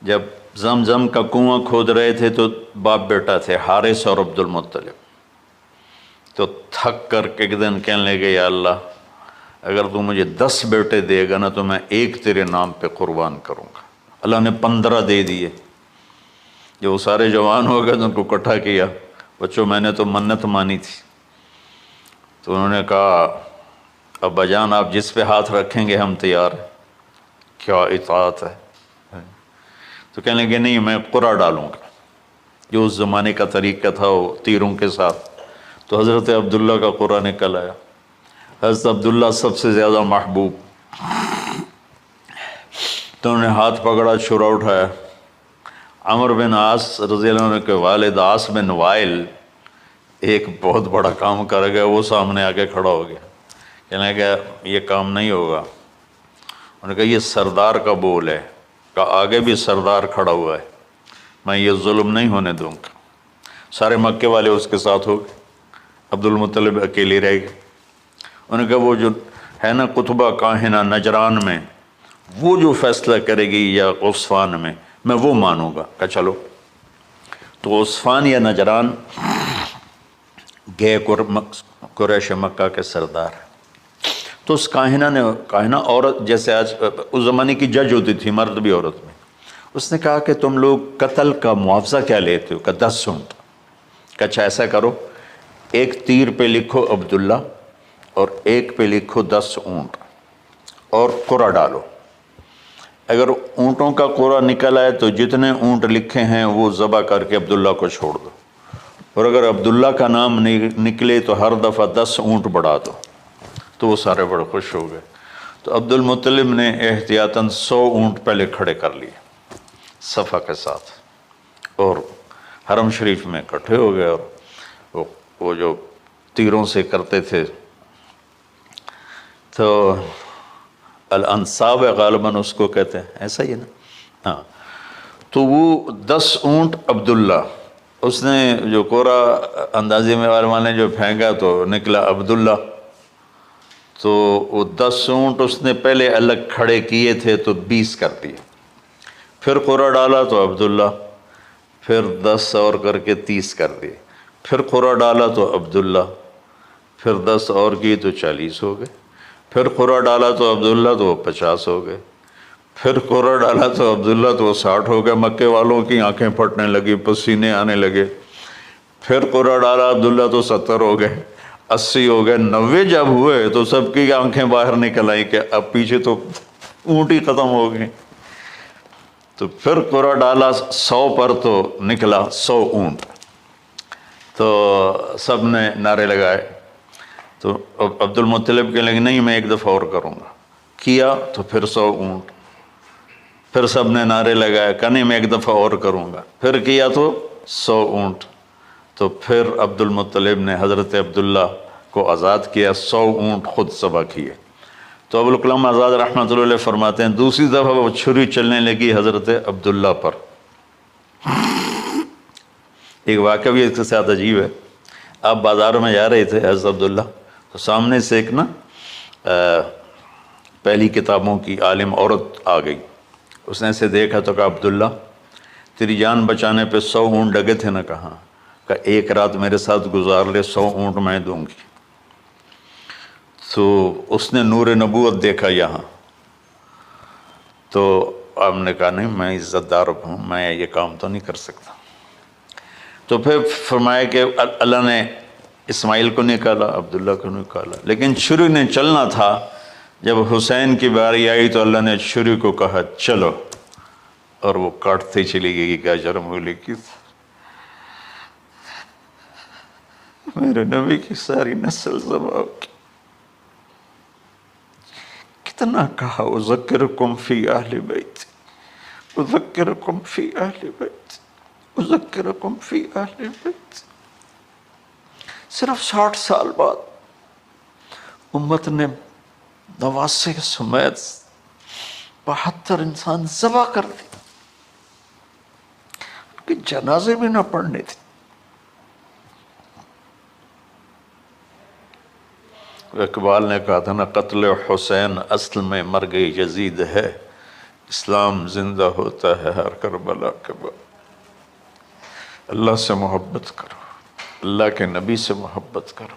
جب زمزم کا کنواں کھود رہے تھے تو باپ بیٹا تھے، حارث اور عبد المطلب، تو تھک کر کے ایک دن کہنے لگے، یا اللہ اگر تو مجھے 10 بیٹے دے گا نا تو میں ایک تیرے نام پہ قربان کروں گا. اللہ نے 15 دے دیے. جب وہ سارے جوان ہو گئے تو ان کو اکٹھا کیا، بچوں میں نے تو منت مانی تھی. تو انہوں نے کہا، ابا جان آپ جس پہ ہاتھ رکھیں گے ہم تیار ہیں. کیا اطاعت ہے. تو کہنے لگے نہیں، میں قرعہ ڈالوں گا، جو اس زمانے کا طریقہ تھا وہ تیروں کے ساتھ. تو حضرت عبداللہ کا قرعہ نکل آیا. حضرت عبداللہ سب سے زیادہ محبوب، تو انہوں نے ہاتھ پکڑا، چھرا اٹھایا. عمر بن عاص رضی اللہ عنہ کے والد عاص بن وائل ایک بہت بڑا کام کر گئے، وہ سامنے آگے کھڑا ہو گیا. کہنے لگا یہ کام نہیں ہوگا. انہوں نے کہا یہ سردار کا بول ہے. کہا آگے بھی سردار کھڑا ہوا ہے، میں یہ ظلم نہیں ہونے دوں گا. سارے مکے والے اس کے ساتھ ہو گئے، عبد المطلب اکیلے رہ گئے. انہوں نے کہا وہ جو ہے نا قطبہ کاہنہ نجران میں، وہ جو فیصلہ کرے گی یا عصفان میں وہ مانوں گا. کہا چلو. تو عصفان یا نجران گئے قریش مکہ کے سردار. تو اس کاہنہ عورت، جیسے آج اس زمانے کی جج ہوتی تھی، مرد بھی عورت میں، اس نے کہا کہ تم لوگ قتل کا معاوضہ کیا لیتے ہو؟ کہ 10 اونٹ. کہ اچھا ایسا کرو، ایک تیر پہ لکھو عبداللہ اور ایک پہ لکھو 10 اونٹ اور قرعہ ڈالو. اگر اونٹوں کا قرعہ نکل آئے تو جتنے اونٹ لکھے ہیں وہ ذبح کر کے عبداللہ کو چھوڑ دو، اور اگر عبداللہ کا نام نکلے تو ہر دفعہ 10 اونٹ بڑھا دو. تو وہ سارے بڑے خوش ہو گئے. تو عبد المطلب نے احتیاطاً 100 اونٹ پہلے کھڑے کر لیے صفا کے ساتھ، اور حرم شریف میں اکٹھے ہو گئے. اور وہ جو تیروں سے کرتے تھے تو الانصاب غالباً اس کو کہتے ہیں، ایسا ہی ہے نا. ہاں. تو وہ 10 اونٹ عبداللہ، اس نے جو کوڑا اندازی میں والے جو پھینکا تو نکلا عبداللہ. تو وہ 10 اونٹ اس نے پہلے الگ کھڑے کیے تھے تو 20 کر دیے. پھر قرعہ ڈالا تو عبداللہ، پھر 10 اور کر کے 30 کر دیے. پھر قرعہ ڈالا تو عبداللہ، پھر 10 اور کی تو 40 ہو گئے. پھر قرعہ ڈالا تو عبداللہ تو 50 ہو گئے. پھر قرعہ ڈالا تو عبداللہ تو 60 ہو گئے. مکے والوں کی آنکھیں پھٹنے لگی، پسینے آنے لگے. پھر قرعہ ڈالا عبداللہ تو 70 ہو گئے، 80 ہو گئے. 90 جب ہوئے تو سب کی آنکھیں باہر نکل آئیں کہ اب پیچھے تو اونٹ ہی ختم ہو گئے. تو پھر قرعہ ڈالا 100 پر تو نکلا 100 اونٹ. تو سب نے نعرے لگائے. تو عبد المطلب کہنے لگے نہیں میں ایک دفعہ اور کروں گا. کیا تو پھر 100 اونٹ. پھر سب نے نعرے لگائے، کہ نہیں میں ایک دفعہ اور کروں گا. پھر کیا تو 100 اونٹ. تو پھر عبد المطلب نے حضرت عبداللہ کو آزاد کیا، 100 اونٹ خود ذبح کیے. تو ابوالکلام آزاد رحمۃ اللہ علیہ فرماتے ہیں دوسری دفعہ وہ چھری چلنے لگی حضرت عبداللہ پر. ایک واقعہ بھی اس کے ساتھ عجیب ہے. آپ بازار میں جا رہے تھے حضرت عبداللہ، تو سامنے سے ایک نا پہلی کتابوں کی عالم عورت آ گئی. اس نے اسے دیکھا تو کہا عبداللہ تیری جان بچانے پہ 100 اونٹ ڈگے تھے نا. کہاں؟ کہ ایک رات میرے ساتھ گزار لے 100 اونٹ میں دوں گی. تو اس نے نور نبوت دیکھا یہاں. تو آپ نے کہا نہیں میں عزت دار ہوں، میں یہ کام تو نہیں کر سکتا. تو پھر فرمایا کہ اللہ نے اسماعیل کو نکالا، عبداللہ کو نکالا، لیکن چھری نے چلنا تھا. جب حسین کی باری آئی تو اللہ نے چھری کو کہا چلو، اور وہ کاٹتے چلی گئی گاجر مولی کی. میرے نبی کی ساری نسل ذبح کی. کتنا کہا اذکرکم فی اہل بیت، اذکرکم فی اہل بیت، اذکرکم فی اہل بیت. صرف 60 سال بعد امت نے 89 سمیت 72 انسان ذبح کر دی کہ جنازے بھی نہ پڑھنے تھے. اقبال نے کہا تھا نا قتل حسین اصل میں مرگ یزید ہے، اسلام زندہ ہوتا ہے ہر کربلا کے بعد. اللہ سے محبت کرو، اللہ کے نبی سے محبت کرو،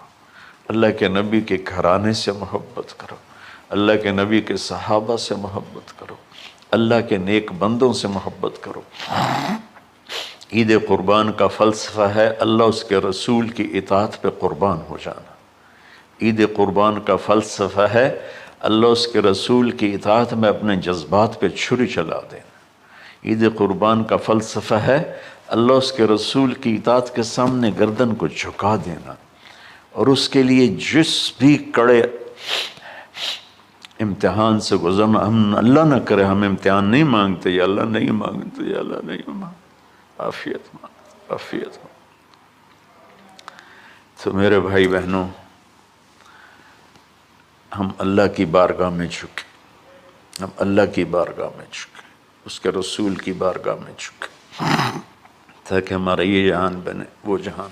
اللہ کے نبی کے گھرانے سے محبت کرو، اللہ کے نبی کے صحابہ سے محبت کرو، اللہ کے نیک بندوں سے محبت کرو. عید قربان کا فلسفہ ہے اللہ اس کے رسول کی اطاعت پہ قربان ہو جانا. عید قربان کا فلسفہ ہے اللہ اس کے رسول کی اطاعت میں اپنے جذبات پہ چھری چلا دینا. عید قربان کا فلسفہ ہے اللہ اس کے رسول کی اطاعت کے سامنے گردن کو جھکا دینا، اور اس کے لیے جس بھی کڑے امتحان سے گزرنا. ہم اللہ نہ کرے ہم امتحان نہیں مانگتے، یا اللہ نہیں مانگتے، یا اللہ نہیں مانگتے. عافیت مانگ، عافیت مانگ. تو میرے بھائی بہنوں، ہم اللہ کی بارگاہ میں جھکے، ہم اللہ کی بارگاہ میں جھکے، اس کے رسول کی بارگاہ میں جھکے، تاکہ ہمارا یہ جہان بنے وہ جہان.